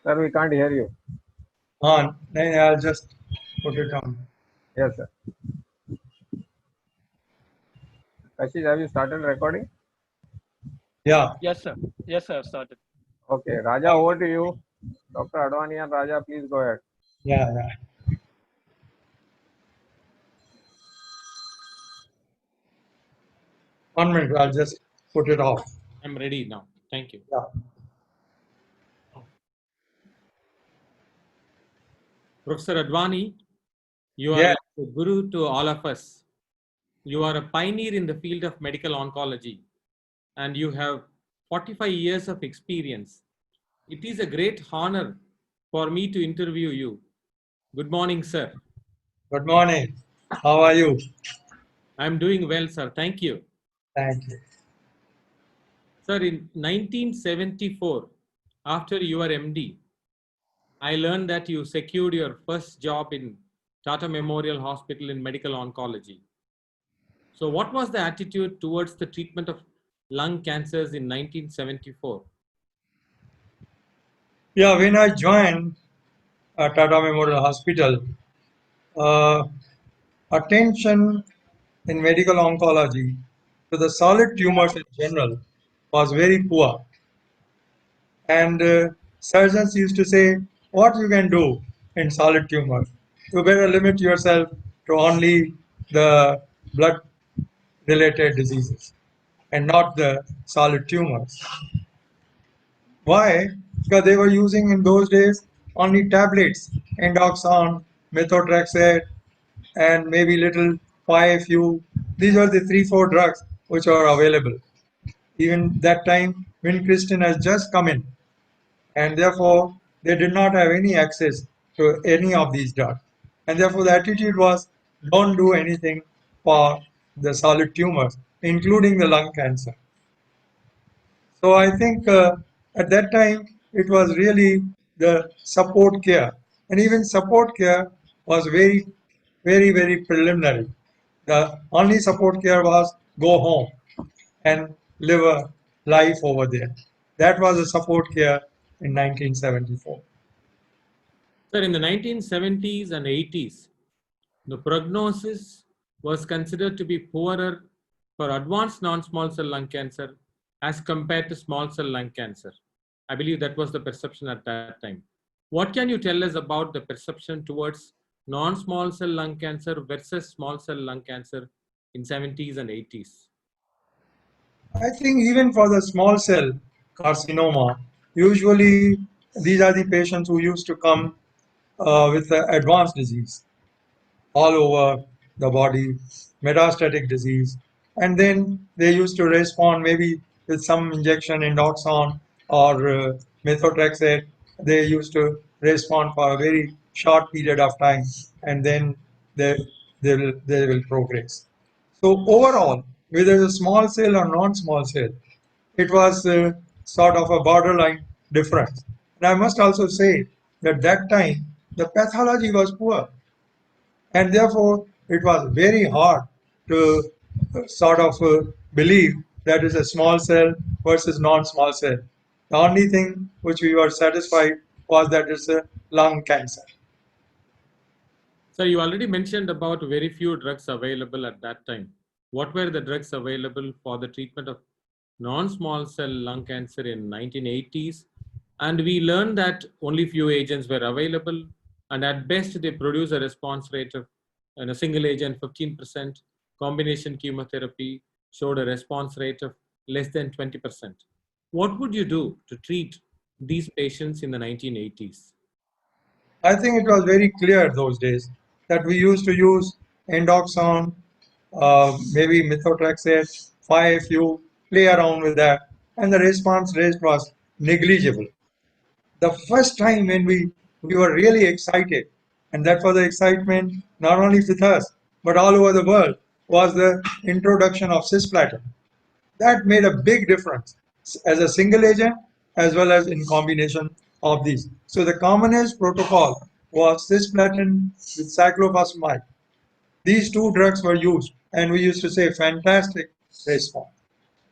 Sir, we can't hear you. On. Then I'll just put it on. Yes, sir. Kashish, have you started recording? Yeah. Yes, sir. Yes, sir. Started. Okay, Raja, over to you. Dr. Advani and Raja, please go ahead. Yeah. 1 minute. I'll just put it off. I'm ready now. Thank you. Yeah. Professor Advani, you are Yeah. like a guru to all of us. You are a pioneer in the field of medical oncology and you have 45 years of experience. It is a great honor for me to interview you. Good morning, sir. Good morning. How are you? I'm doing well, sir. Thank you. Thank you. Sir, in 1974, after your MD, I learned that you secured your first job in Tata Memorial Hospital in medical oncology. So what was the attitude towards the treatment of lung cancers in 1974? Yeah, when I joined Tata Memorial Hospital, attention in medical oncology to the solid tumors in general was very poor. And surgeons used to say, what you can do in solid tumors? You better limit yourself to only the blood related diseases and not the solid tumors. Why? Because they were using in those days only tablets, endoxon, methotrexate, and maybe little 5-FU. These are the 3-4 drugs which are available. Even that time, vincristine has just come in, and therefore they did not have any access to any of these drugs. And therefore the attitude was, don't do anything for the solid tumors, including the lung cancer. So I think at that time it was really the support care, and even support care was very preliminary. The only support care was go home and live a life over there. That was a support care in 1974. Sir, in the 1970s and 80s, the prognosis was considered to be poorer for advanced non-small cell lung cancer as compared to small cell lung cancer. I believe that was the perception at that time. What can you tell us about the perception towards non-small cell lung cancer versus small cell lung cancer in 70s and 80s? I think even for the small cell carcinoma, usually these are the patients who used to come with the advanced disease all over the body, metastatic disease, and then they used to respond maybe with some injection endoxon or methotrexate. They used to respond for a very short period of time, and then they will progress. So overall, whether it's a small cell or non-small cell, it was sort of a borderline difference. And I must also say that that time the pathology was poor, and therefore it was very hard to sort of believe that is a small cell versus non-small cell. The only thing which we were satisfied was that it's a lung cancer. So you already mentioned about very few drugs available at that time. What were the drugs available for the treatment of non-small cell lung cancer in 1980s? And we learned that only few agents were available, and at best they produce a response rate of in a single agent 15%. Combination chemotherapy showed a response rate of less than 20%. What would you do to treat these patients in the 1980s? I think it was very clear those days that we used to use endoxon, maybe methotrexate, 5-FU, play around with that, and the response rate was negligible. The first time when we were really excited, and that was the excitement not only with us, but all over the world, was the introduction of cisplatin. That made a big difference as a single agent as well as in combination of these. So the commonest protocol was cisplatin with cyclophosphamide. These two drugs were used, and we used to say fantastic response.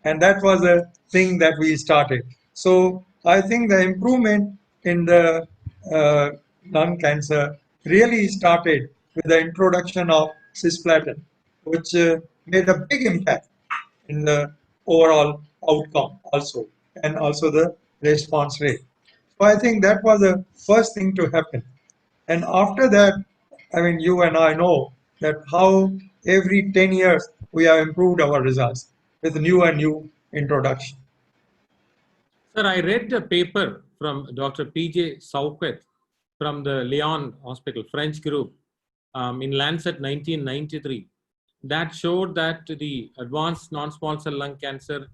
And that was the thing that we started. So I think the improvement in the uh, lung cancer really started with the introduction of cisplatin, which made a big impact in the overall outcome also, and also the response rate. So I think that was the first thing to happen. And after that, I mean, you and I know that how every 10 years we have improved our results with new and new introduction. Sir, I read a paper from Dr. P.J. Sauquet from the Lyon Hospital, French group, in Lancet 1993, that showed that the advanced non-small cell lung cancer,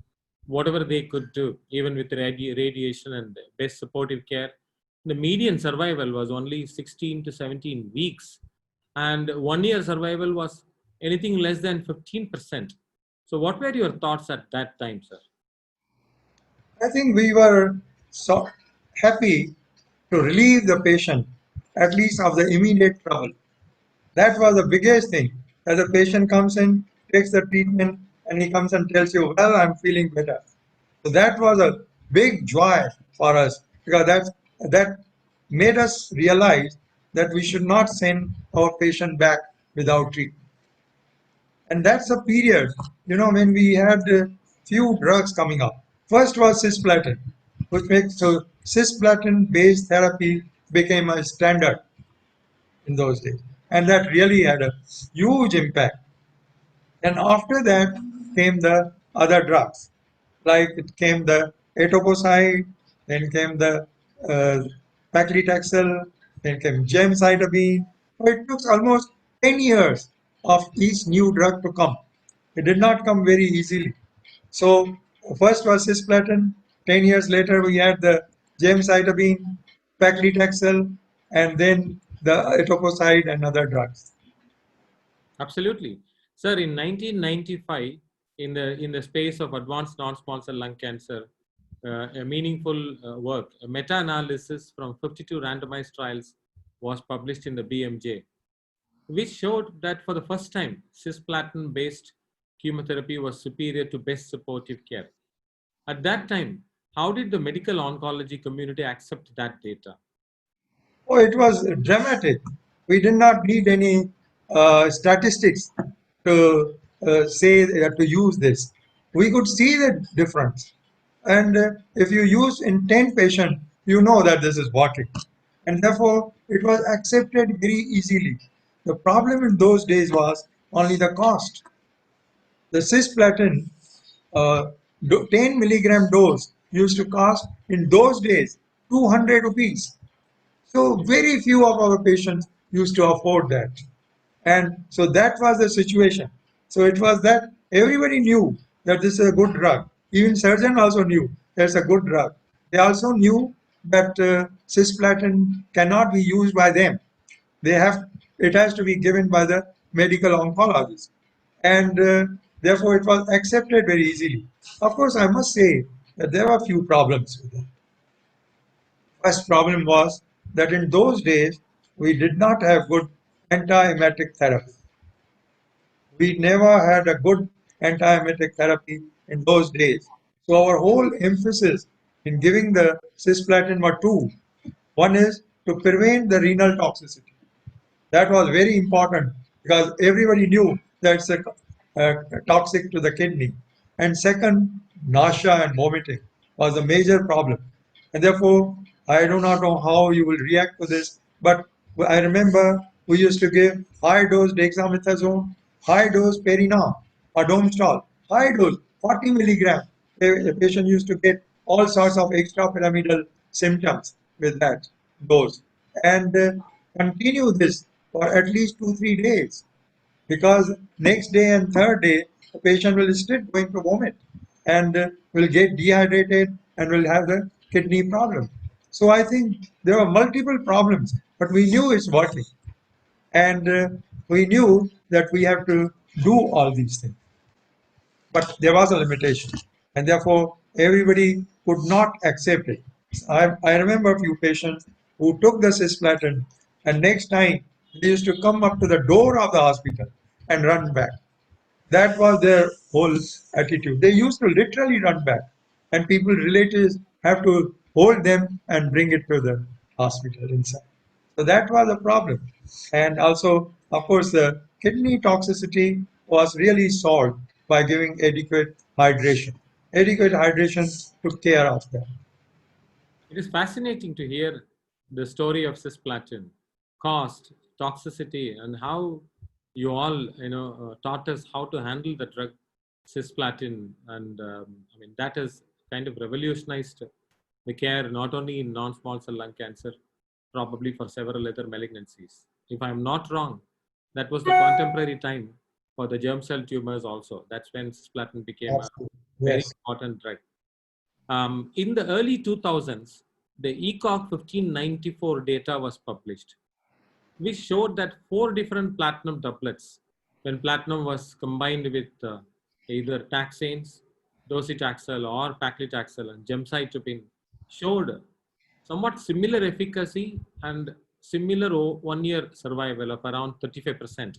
whatever they could do, even with radiation and best supportive care, the median survival was only 16 to 17 weeks. And 1 year survival was anything less than 15%. So what were your thoughts at that time, sir? I think we were so happy to relieve the patient at least of the immediate trouble. That was the biggest thing. That the patient comes in, takes the treatment, and he comes and tells you, well, I'm feeling better. So that was a big joy for us, because that made us realize that we should not send our patient back without treatment. And that's a period, when we had a few drugs coming up. First was cisplatin, which makes so cisplatin-based therapy became a standard in those days, and that really had a huge impact. And after that came the other drugs, like it came the etoposide, then came the uh, paclitaxel, then came gemcitabine. So it took almost 10 years of each new drug to come. It did not come very easily. So first was cisplatin. 10 years later, we had the gemcitabine, paclitaxel, and then the etoposide and other drugs. Absolutely. Sir, in 1995, in the space of advanced non-small cell lung cancer, a meaningful work, a meta-analysis from 52 randomized trials was published in the BMJ, which showed that for the first time, cisplatin-based chemotherapy was superior to best supportive care. At that time, how did the medical oncology community accept that data? Oh, it was dramatic. We did not need any statistics to say to use this. We could see the difference. And if you use in 10 patients, you know that this is working. And therefore, it was accepted very easily. The problem in those days was only the cost. The cisplatin 10 milligram dose used to cost in those days 200 rupees. So very few of our patients used to afford that. And so that was the situation. So it was that everybody knew that this is a good drug. Even surgeon also knew there's a good drug. They also knew that cisplatin cannot be used by them. It has to be given by the medical oncologist. And therefore it was accepted very easily. Of course, I must say that there were a few problems with it. First problem was that in those days we did not have good anti-emetic therapy. We never had a good anti-emetic therapy in those days. So our whole emphasis in giving the cisplatin were two. One is to prevent the renal toxicity. That was very important because everybody knew that it's toxic to the kidney. And second, nausea and vomiting was a major problem. And therefore, I do not know how you will react to this, but I remember we used to give high dose dexamethasone, high dose Perinom or Domstal, high dose 40 milligram. The patient used to get all sorts of extrapyramidal symptoms with that dose. and continue this for at least 2-3 days, because next day and third day the patient will still going to vomit and will get dehydrated and will have the kidney problem. So I think there are multiple problems, but we knew it's working, and we knew that we have to do all these things. But there was a limitation, and therefore everybody could not accept it. I remember a few patients who took the cisplatin, and next time they used to come up to the door of the hospital and run back. That was their whole attitude. They used to literally run back, and people, relatives, have to hold them and bring it to the hospital inside. So that was a problem. And also, of course, the kidney toxicity was really solved by giving adequate hydration. Adequate hydration took care of that. It is fascinating to hear the story of cisplatin, cost, toxicity, and how you all, taught us how to handle the drug cisplatin, and I mean that has kind of revolutionized the care not only in non-small cell lung cancer, probably for several other malignancies. If I'm not wrong, that was the contemporary time for the germ cell tumors also. That's when cisplatin became a very Yes. important drug. In the early 2000s, the ECOG 1594 data was published, which showed that 4 different platinum doublets, when platinum was combined with either taxanes, docetaxel, or paclitaxel, and gemcitabine, showed somewhat similar efficacy and similar 1-year survival of around 35%.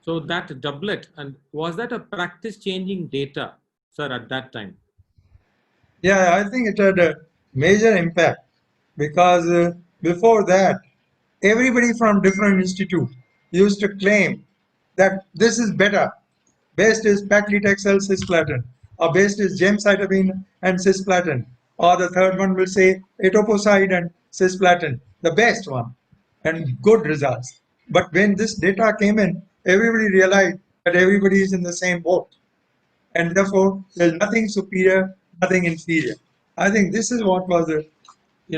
So that doublet, and was that a practice-changing data, sir, at that time? Yeah, I think it had a major impact, because before that, everybody from different institutes used to claim that this is better. Best is paclitaxel cisplatin, or best is gemcitabine and cisplatin, or the third one will say etoposide and cisplatin, the best one, and good results. But when this data came in, everybody realized that everybody is in the same boat, and therefore there's nothing superior, nothing inferior. I think this is what was a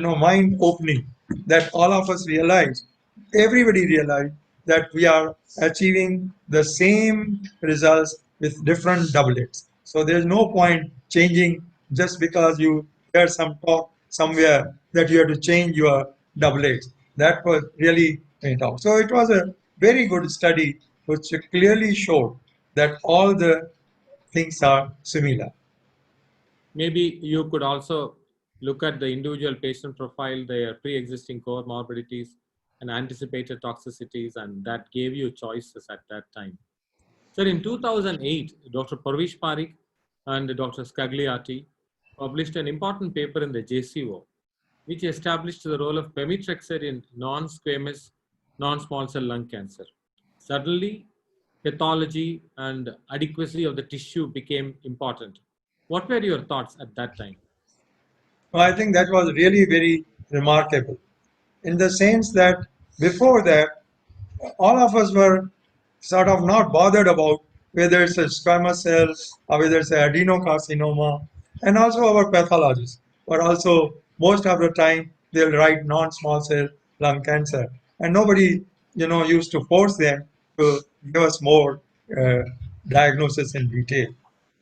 mind opening, that all of us realized, everybody realized, that we are achieving the same results with different doublets. So there's no point changing just because you hear some talk somewhere that you have to change your doublets. That was really made out. So it was a very good study which clearly showed that all the things are similar. Maybe you could also look at the individual patient profile, their pre-existing comorbidities and anticipated toxicities, and that gave you choices at that time. So in 2008, Dr. Parvish Parikh and Dr. Scagliati published an important paper in the JCO, which established the role of pemetrexed in non-squamous non-small cell lung cancer. Suddenly, pathology and adequacy of the tissue became important. What were your thoughts at that time? Well, I think that was really very remarkable, in the sense that before that, all of us were sort of not bothered about whether it's a squamous cell or whether it's an adenocarcinoma, and also our pathologists. But also, most of the time, they'll write non-small cell lung cancer, and nobody, used to force them to give us more diagnosis in detail.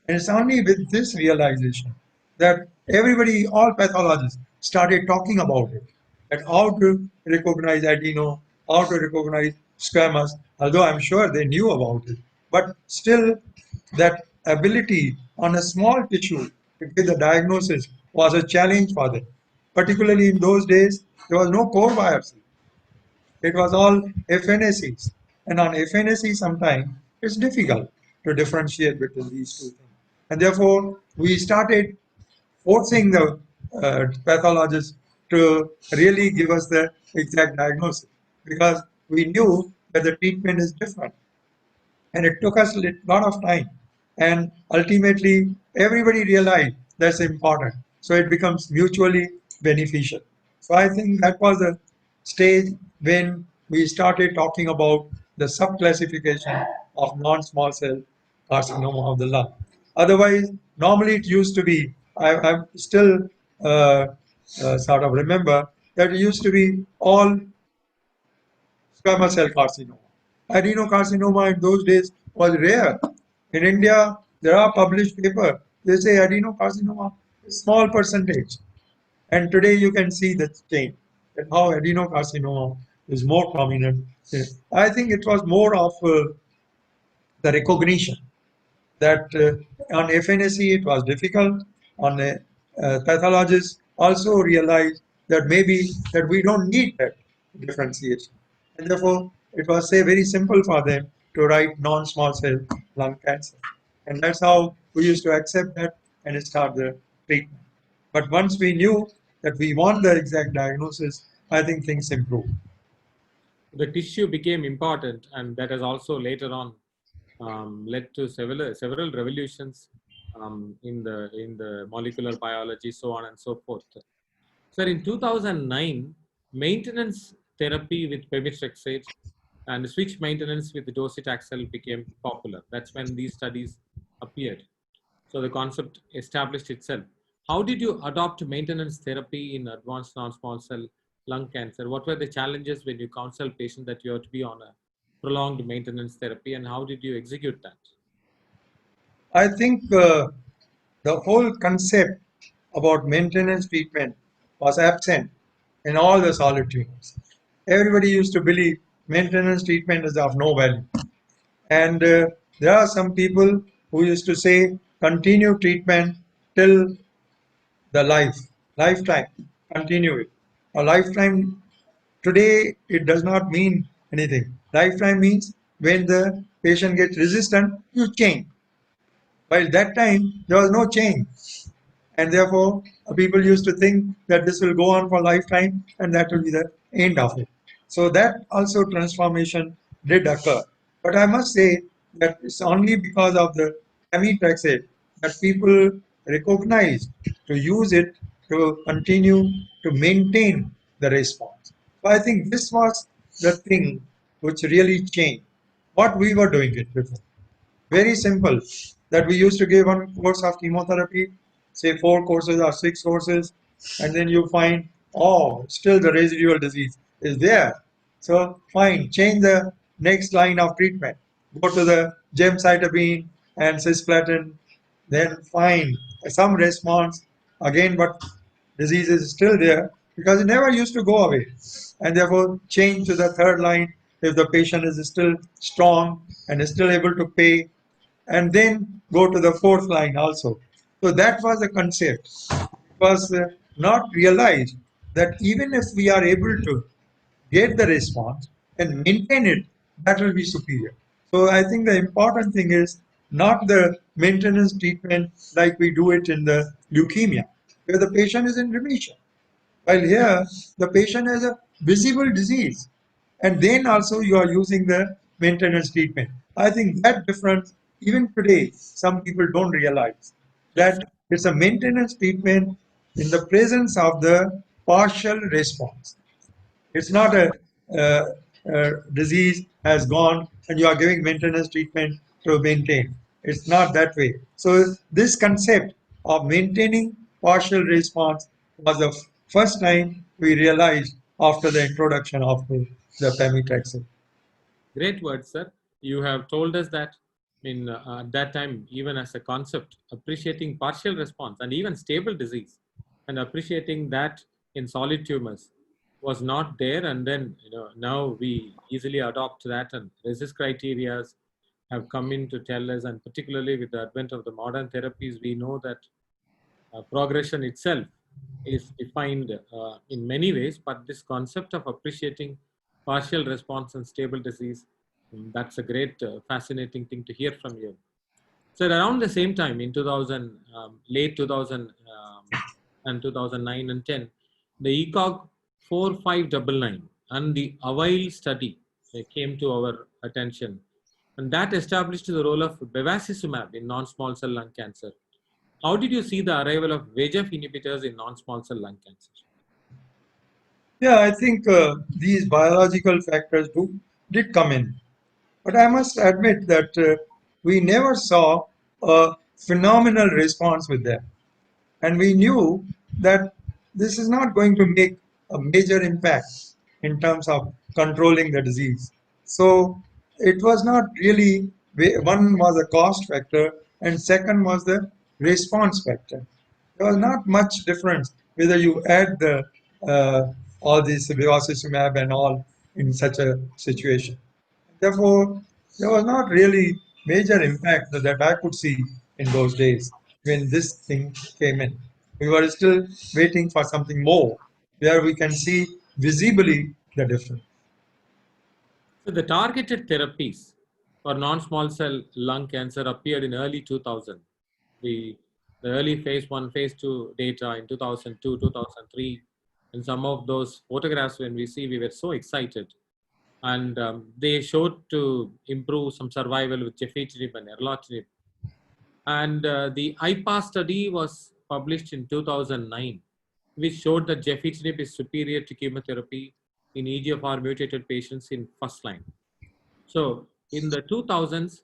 And it's only with this realization that everybody, all pathologists, started talking about it, that how to recognize adeno, how to recognize squamous, although I'm sure they knew about it. But still, that ability on a small tissue to give the diagnosis was a challenge for them. Particularly in those days, there was no core biopsy. It was all FNACs. And on FNAC, sometimes it's difficult to differentiate between these two things. And therefore, we started forcing the pathologists to really give us the exact diagnosis, because we knew that the treatment is different. And it took us a lot of time. And ultimately, everybody realized that's important. So it becomes mutually beneficial. So I think that was the stage when we started talking about the subclassification of non-small cell carcinoma of the lung. Otherwise, normally it used to be, I still sort of remember that it used to be all squamous cell carcinoma. Adenocarcinoma in those days was rare. In India, there are published papers. They say adenocarcinoma is small percentage. And today you can see the change, that how adenocarcinoma is more prominent. I think it was more of the recognition that on FNSE it was difficult. On pathologists also realized that maybe that we don't need that differentiation, and therefore it was say very simple for them to write non-small cell lung cancer, and that's how we used to accept that and start the treatment. But once we knew that we want the exact diagnosis, I think things improved. The tissue became important, and that has also later on led to several revolutions in the molecular biology, so on and so forth. Sir, in 2009, maintenance therapy with pemetrexate and switch maintenance with docetaxel became popular. That's when these studies appeared. So the concept established itself. How did you adopt maintenance therapy in advanced non-small cell lung cancer? What were the challenges when you counsel patients that you have to be on a prolonged maintenance therapy, and how did you execute that? I think the whole concept about maintenance treatment was absent in all the solid tumors. Everybody used to believe maintenance treatment is of no value. And there are some people who used to say continue treatment till the lifetime, continue it. A lifetime today, it does not mean anything. Lifetime means when the patient gets resistant, you change. While that time, there was no change. And therefore, people used to think that this will go on for lifetime and that will be the end of it. So that also transformation did occur. But I must say that it's only because of the pemetrexate that people recognized to use it to continue to maintain the response. So I think this was the thing which really changed what we were doing it before. Very simple, that we used to give one course of chemotherapy, say 4 courses or 6 courses, and then you find, oh, still the residual disease is there. So fine, change the next line of treatment. Go to the gemcitabine and cisplatin, then find some response again, but disease is still there because it never used to go away. And therefore, change to the third line if the patient is still strong and is still able to pay, and then go to the fourth line also. So that was the concept. It was not realized that even if we are able to get the response and maintain it, that will be superior. So I think the important thing is not the maintenance treatment like we do it in the leukemia, where the patient is in remission. While here, the patient has a visible disease, and then also you are using the maintenance treatment. I think that difference, even today, some people don't realize that it's a maintenance treatment in the presence of the partial response. It's not a disease has gone and you are giving maintenance treatment to maintain. It's not that way. So this concept of maintaining partial response was the first time we realized after the introduction of the pemetrexate. Great words, sir. You have told us that at that time, even as a concept, appreciating partial response and even stable disease, and appreciating that in solid tumors was not there. And then, now we easily adopt that, and RECIST criteria have come in to tell us, and particularly with the advent of the modern therapies, we know that progression itself is defined in many ways, but this concept of appreciating partial response and stable disease, that's a great, fascinating thing to hear from you. So around the same time, in 2000, late 2000 and 2009 and 10, the ECOG 4599 and the AVAIL study came to our attention, and that established the role of bevacizumab in non-small cell lung cancer. How did you see the arrival of VEGF inhibitors in non-small cell lung cancer? Yeah, I think these biological factors did come in. But I must admit that we never saw a phenomenal response with them. And we knew that this is not going to make a major impact in terms of controlling the disease. So it was not really, one was a cost factor and second was the response factor. There was not much difference whether you add the all these bevacizumab and all in such a situation. Therefore, there was not really major impact that I could see in those days when this thing came in. We were still waiting for something more where we can see visibly the difference. So the targeted therapies for non-small cell lung cancer appeared in early 2000. The early phase 1, phase 2 data in 2002, 2003, and some of those photographs when we see, we were so excited. And they showed to improve some survival with gefitinib and erlotinib. And the IPA study was published in 2009, which showed that gefitinib is superior to chemotherapy in EGFR mutated patients in first line. So in the 2000s,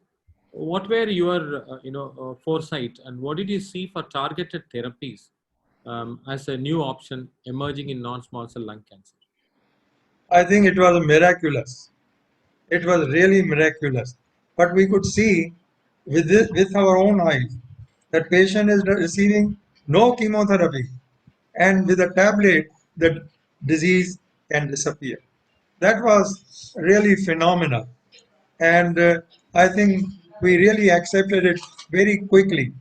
what were your foresight, and what did you see for targeted therapies as a new option emerging in non-small cell lung cancer? I think it was miraculous. It was really miraculous. But we could see with our own eyes that patient is receiving no chemotherapy, and with a tablet, the disease can disappear. That was really phenomenal. And I think we really accepted it very quickly.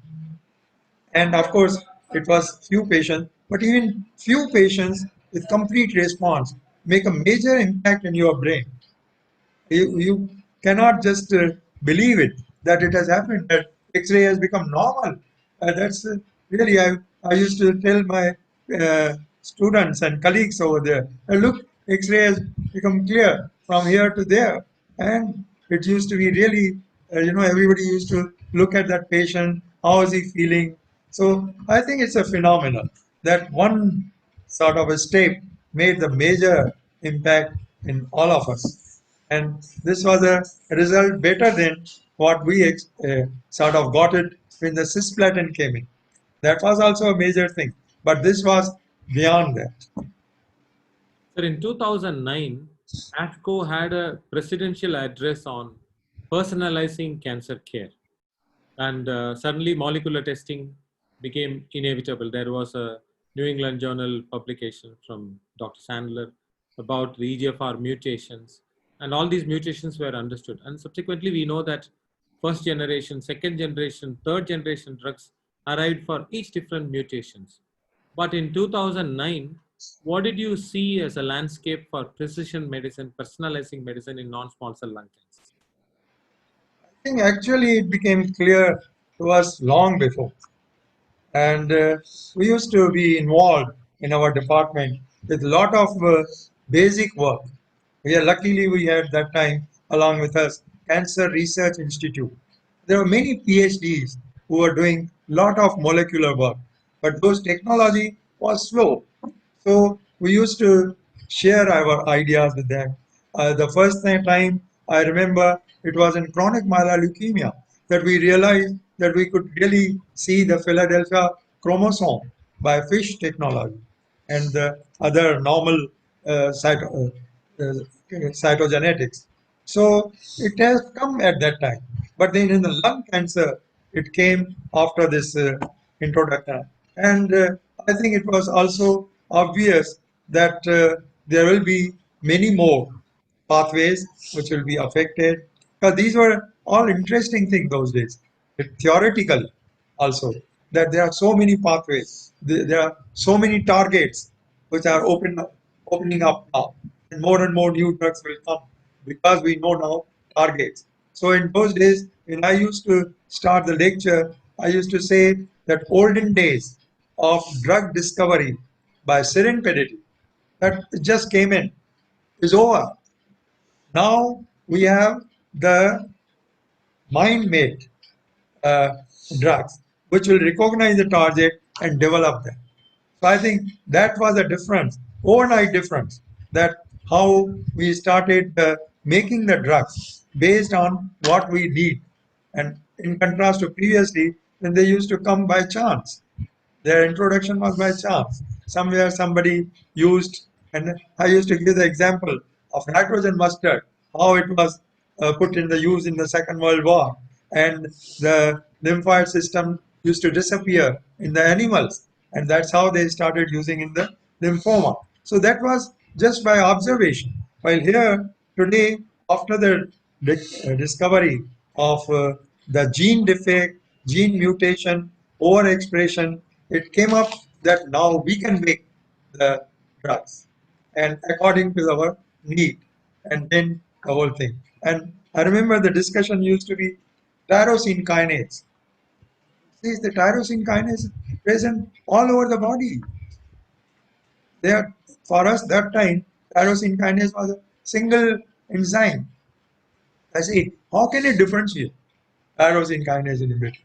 And of course, it was few patients, but even few patients with complete response make a major impact in your brain. You cannot just believe it that it has happened, that X-ray has become normal. That's really, I used to tell my students and colleagues over there, look, X-ray has become clear from here to there. And it used to be really, everybody used to look at that patient, how is he feeling? So I think it's a phenomenon that one sort of a step made the major impact in all of us. And this was a result better than what we sort of got it when the cisplatin came in. That was also a major thing, but this was beyond that. So in 2009, AFCO had a presidential address on personalizing cancer care. And suddenly molecular testing became inevitable. There was a New England Journal publication from Dr. Sandler about the EGFR mutations, and all these mutations were understood. And subsequently, we know that first generation, second generation, third generation drugs arrived for each different mutations. But in 2009, what did you see as a landscape for precision medicine, personalizing medicine in non-small cell lung cancer? I think actually it became clear to us long before. And we used to be involved in our department with a lot of basic work. Luckily we had that time along with us Cancer Research Institute. There were many PhDs who were doing a lot of molecular work, but those technology was slow. So we used to share our ideas with them. The first time I remember it was in chronic myeloid leukemia that we realized that we could really see the Philadelphia chromosome by FISH technology and the other normal cytogenetics. So it has come at that time. But then in the lung cancer, it came after this introduction. And I think it was also obvious that there will be many more pathways which will be affected. Because these were all interesting things those days. Theoretical also, that there are so many pathways, there are so many targets which are opening up now. And more new drugs will come because we know now targets. So in those days, when I used to start the lecture, I used to say that olden days of drug discovery by serendipity that just came in is over. Now we have the mind-made drugs which will recognize the target and develop them. So I think that was a difference, overnight difference, that how we started making the drugs based on what we need. And in contrast to previously, when they used to come by chance. Their introduction was by chance. Somewhere somebody used And I used to give the example of nitrogen mustard, how it was put in the use in the Second World War, and the lymphoid system used to disappear in the animals, and that's how they started using in the lymphoma. So that was just by observation. While here today, after the discovery of the gene defect, gene mutation, overexpression, it came up that now we can make the drugs and according to our need, and then the whole thing. And I remember the discussion used to be tyrosine kinase. See, the tyrosine kinase is present all over the body. There, for us that time, tyrosine kinase was a single enzyme. I say, how can it differentiate tyrosine kinase inhibitor?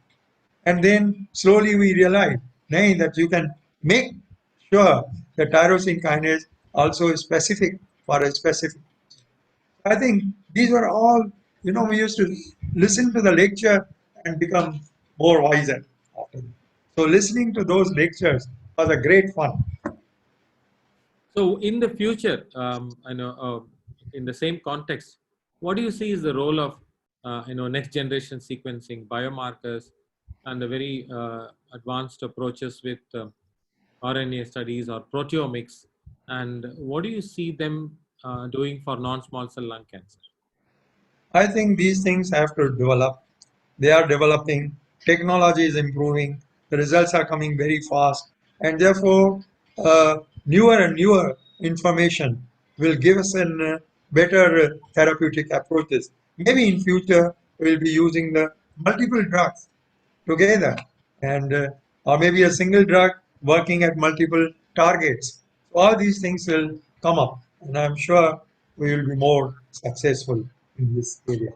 And then slowly we realized, nay, that you can make sure that tyrosine kinase also is specific for a specific. I think these were all, we used to listen to the lecture and become more wiser after that. So listening to those lectures was a great fun. So in the future, I know in the same context, what do you see is the role of next generation sequencing, biomarkers, and the very advanced approaches with RNA studies or proteomics, and what do you see them doing for non-small cell lung cancer? I think these things have to develop. They are developing. Technology is improving. The results are coming very fast, and therefore, newer and newer information will give us a better therapeutic approaches. Maybe in future we'll be using the multiple drugs together, and or maybe a single drug working at multiple targets. So all these things will come up, and I'm sure we will be more successful in this area.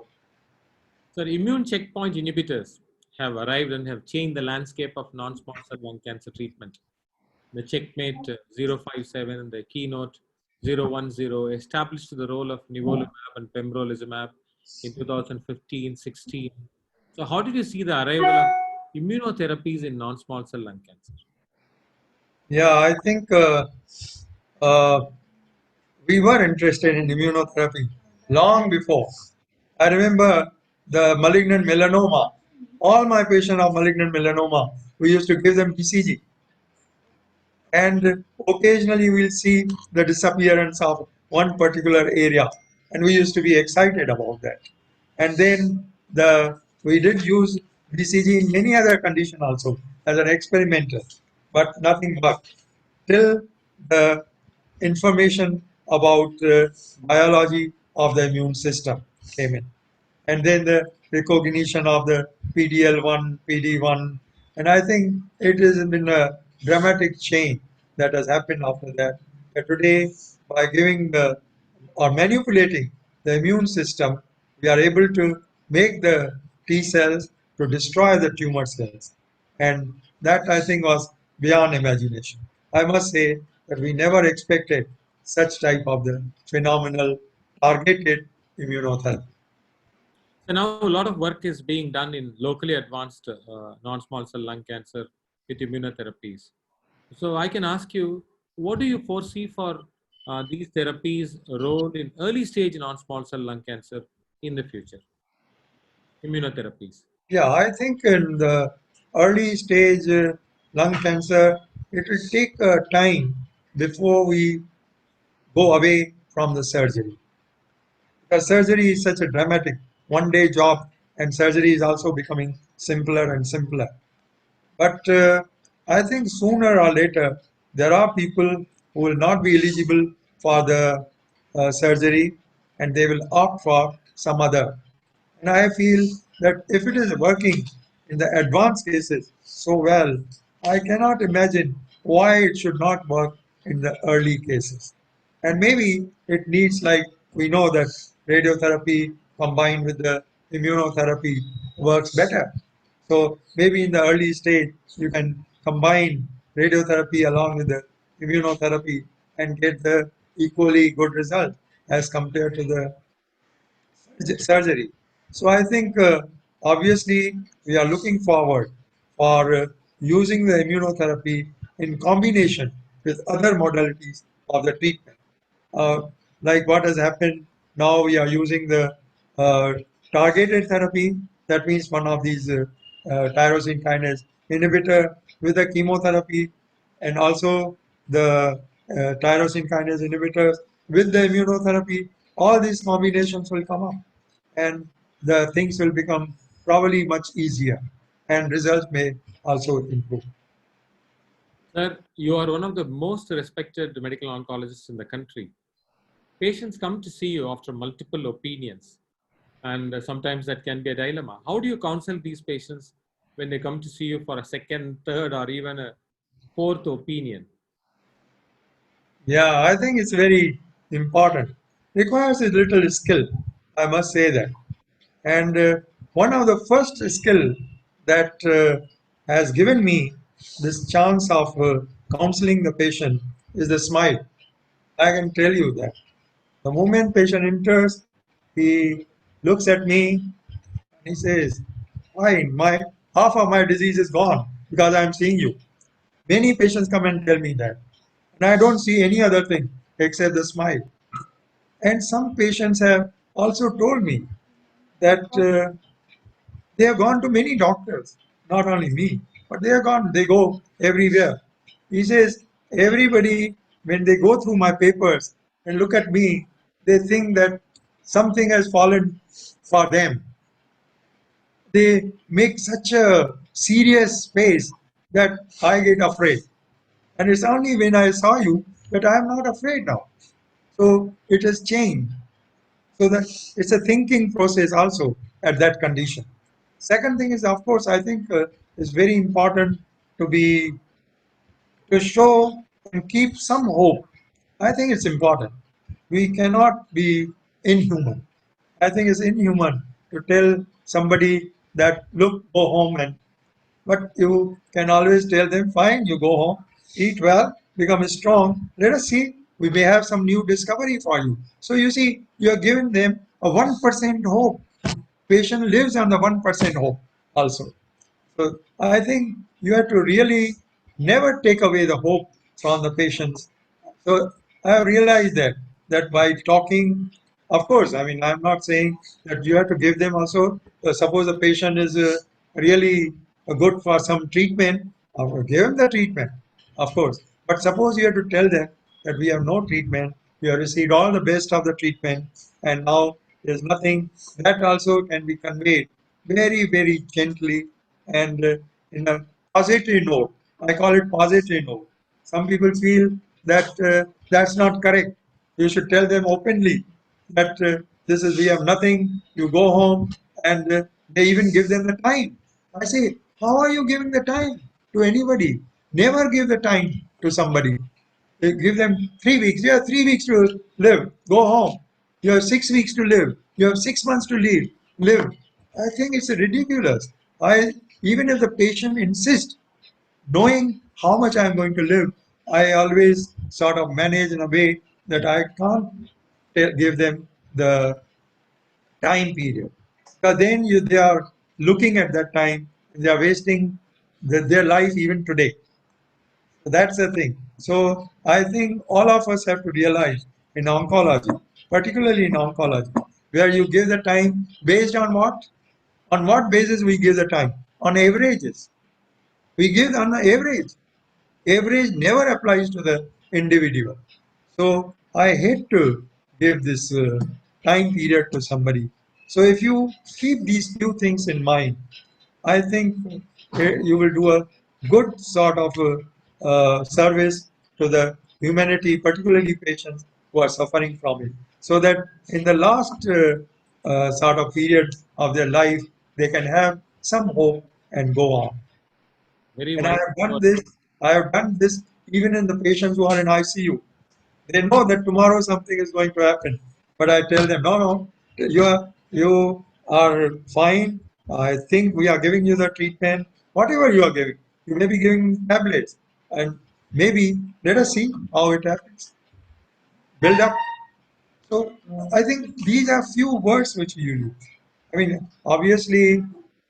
So immune checkpoint inhibitors have arrived and have changed the landscape of non-small cell lung cancer treatment. The Checkmate 057 and the Keynote 010 established the role of nivolumab and pembrolizumab in 2015-16. So how did you see the arrival of immunotherapies in non-small cell lung cancer? Yeah, I think uh, we were interested in immunotherapy long before. I remember the malignant melanoma. All my patients of malignant melanoma, we used to give them BCG. And occasionally we'll see the disappearance of one particular area, and we used to be excited about that. And then we did use BCG in many other conditions also as an experimenter, but nothing worked till the information about biology of the immune system came in, and then the recognition of the PDL1, PD1, and I think it has been a dramatic change that has happened after that. That today, by giving the or manipulating the immune system, we are able to make the T cells to destroy the tumor cells, and that I think was beyond imagination. I must say that we never expected such type of the phenomenal targeted immunotherapy. So now a lot of work is being done in locally advanced non-small cell lung cancer with immunotherapies. So I can ask you, what do you foresee for these therapies' role in early stage non-small cell lung cancer in the future? Immunotherapies. Yeah, I think in the early stage lung cancer, it will take time before we go away from the surgery. Because surgery is such a dramatic one-day job, and surgery is also becoming simpler and simpler. But I think sooner or later, there are people who will not be eligible for the surgery, and they will opt for some other. And I feel that if it is working in the advanced cases so well, I cannot imagine why it should not work in the early cases. And maybe it needs, like we know that radiotherapy combined with the immunotherapy works better. So maybe in the early stage, you can combine radiotherapy along with the immunotherapy and get the equally good result as compared to the surgery. So I think obviously we are looking forward for using the immunotherapy in combination with other modalities of the treatment. like what has happened now, we are using the targeted therapy. That means one of these tyrosine kinase inhibitor with the chemotherapy, and also the tyrosine kinase inhibitors with the immunotherapy. All these combinations will come up, and the things will become probably much easier, and results may also improve. Sir, you are one of the most respected medical oncologists in the country. Patients come to see you after multiple opinions, and sometimes that can be a dilemma. How do you counsel these patients when they come to see you for a second, third, or even a fourth opinion? Yeah, I think it's very important. Requires a little skill, I must say that. And one of the first skill that has given me this chance of counseling the patient is the smile. I can tell you that. The moment patient enters, he looks at me and he says, "Fine, my half of my disease is gone because I'm seeing you." Many patients come and tell me that. And I don't see any other thing except the smile. And some patients have also told me that they have gone to many doctors, not only me, but they go everywhere. He says, everybody, when they go through my papers and look at me, they think that something has fallen for them. They make such a serious face that I get afraid. And it's only when I saw you that I am not afraid now. So it has changed. So that it's a thinking process also at that condition. Second thing is, of course, I think it's very important to be to show and keep some hope. I think it's important. We cannot be inhuman. I think it's inhuman to tell somebody that look, go home, and but you can always tell them, fine, you go home, eat well, become strong. Let us see, we may have some new discovery for you. So you see, you are giving them a 1% hope. Patient lives on the 1% hope also. So I think you have to really never take away the hope from the patients. So I have realized that by talking, of course, I mean I'm not saying that you have to give them also. Suppose a patient is really good for some treatment, give him the treatment, of course. But suppose you have to tell them that we have no treatment, you have received all the best of the treatment, and now there's nothing. That also can be conveyed very, very gently and in a positive note. I call it positive note. Some people feel that that's not correct. You should tell them openly that this is we have nothing. You go home, and they even give them the time. I say, how are you giving the time to anybody? Never give the time to somebody. Give them 3 weeks. You have 3 weeks to live. Go home. You have 6 weeks to live. You have 6 months to live. Live. I think it's ridiculous. I even if the patient insists, knowing how much I'm going to live, I always sort of manage in a way that I can't give them the time period. Because then they are looking at that time, they are wasting their life even today. So that's the thing. So I think all of us have to realize in oncology, particularly in oncology, where you give the time based on what? On what basis we give the time? On averages. We give on the average. Average never applies to the individual. So I hate to give this time period to somebody. So if you keep these few things in mind, I think you will do a good sort of service to the humanity, particularly patients who are suffering from it, so that in the last sort of period of their life, they can have some hope and go on. Very And I have done wonderful. this. I have done this even in the patients who are in ICU. They know that tomorrow something is going to happen, but I tell them, no, no, you are fine. I think we are giving you the treatment, whatever you are giving. You may be giving tablets, and maybe let us see how it happens. Build up. So I think these are few words which you use. I mean, obviously,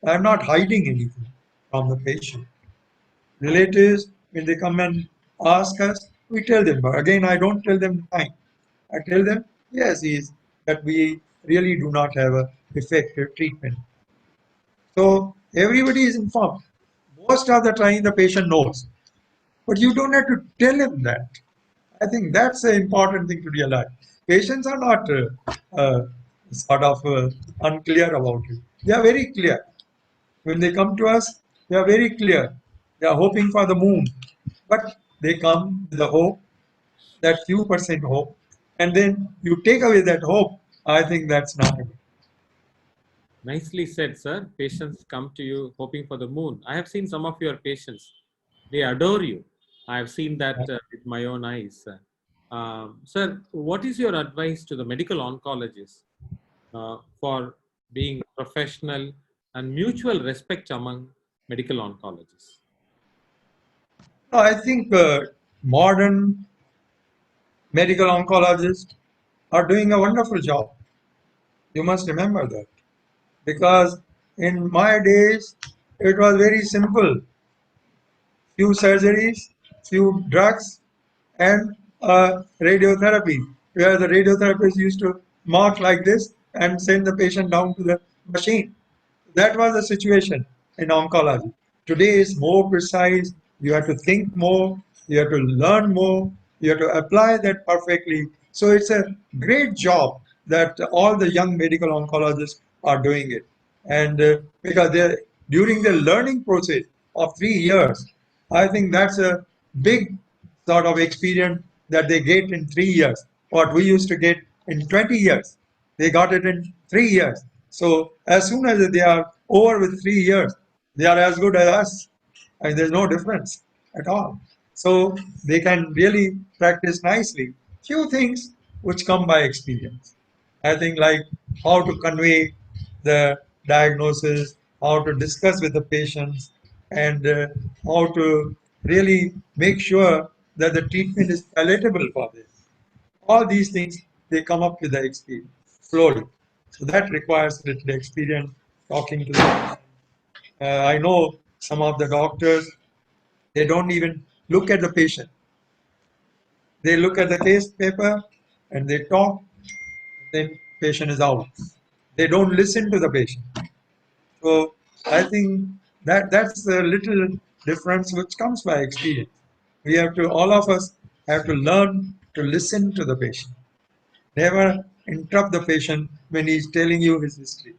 I'm not hiding anything from the patient. Relatives, when they come and ask us, we tell them. But again, I don't tell them time. I tell them, yes, is that we really do not have a effective treatment. So everybody is informed. Most of the time the patient knows, but you don't have to tell him that. I think that's an important thing to realize. Patients are not unclear about it. They are very clear. When they come to us, they are very clear. They are hoping for the moon, but they come with the hope, that few percent hope, and then you take away that hope. I think that's not good. Nicely said, sir. Patients come to you hoping for the moon. I have seen some of your patients. They adore you. I have seen that with my own eyes. Sir, what is your advice to the medical oncologists for being professional and mutual respect among medical oncologists? No, I think modern medical oncologists are doing a wonderful job. You must remember that. Because in my days, it was very simple. Few surgeries, few drugs, and radiotherapy, where the radiotherapist used to mark like this and send the patient down to the machine. That was the situation in oncology. Today is more precise. You have to think more, you have to learn more, you have to apply that perfectly. So it's a great job that all the young medical oncologists are doing it. And because they're during the learning process of 3 years, I think that's a big sort of experience that they get in 3 years. What we used to get in 20 years, they got it in 3 years. So as soon as they are over with 3 years, they are as good as us, and there's no difference at all. So they can really practice nicely. Few things which come by experience. I think like how to convey the diagnosis, how to discuss with the patients, and how to really make sure that the treatment is palatable for them. All these things, they come up with the experience slowly. So that requires little experience talking to them. I know some of the doctors, they don't even look at the patient. They look at the case paper and they talk, then patient is out. They don't listen to the patient. So I think that that's the little difference which comes by experience. We have to, all of us have to learn to listen to the patient. Never interrupt the patient when he's telling you his history,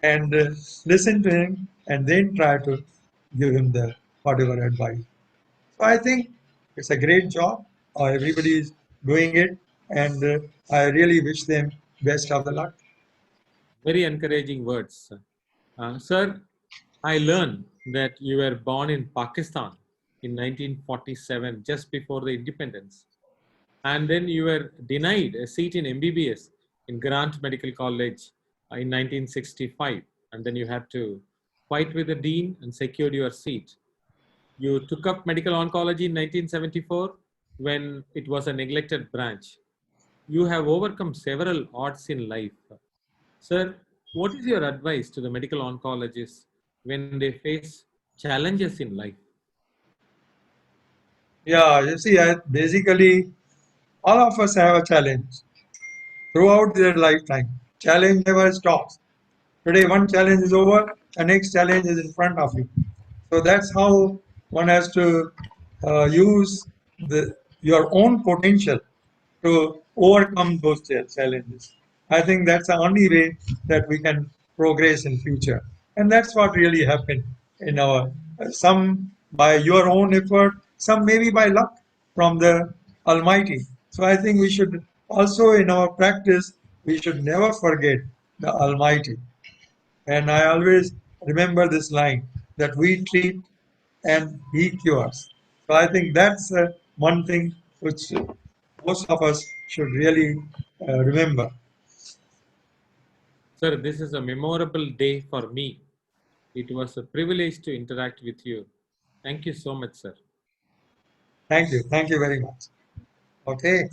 and listen to him and then try to give him the whatever advice. So I think it's a great job. Everybody is doing it, and I really wish them best of the luck. Very encouraging words. Sir, I learned that you were born in Pakistan in 1947, just before the independence. And then you were denied a seat in MBBS in Grant Medical College in 1965. And then you had to fight with the dean and secured your seat. You took up medical oncology in 1974 when it was a neglected branch. You have overcome several odds in life. Sir, what is your advice to the medical oncologists when they face challenges in life? Yeah, you see, basically, all of us have a challenge throughout their lifetime. Challenge never stops. Today, one challenge is over, the next challenge is in front of you. So that's how one has to use your own potential to overcome those challenges. I think that's the only way that we can progress in future, and that's what really happened in our some by your own effort, some maybe by luck from the Almighty. So I think we should also in our practice we should never forget the Almighty. And I always remember this line that we treat and He cures. So I think that's one thing which most of us should really remember. Sir, this is a memorable day for me. It was a privilege to interact with you. Thank you so much, sir. Thank you. Thank you very much. Okay.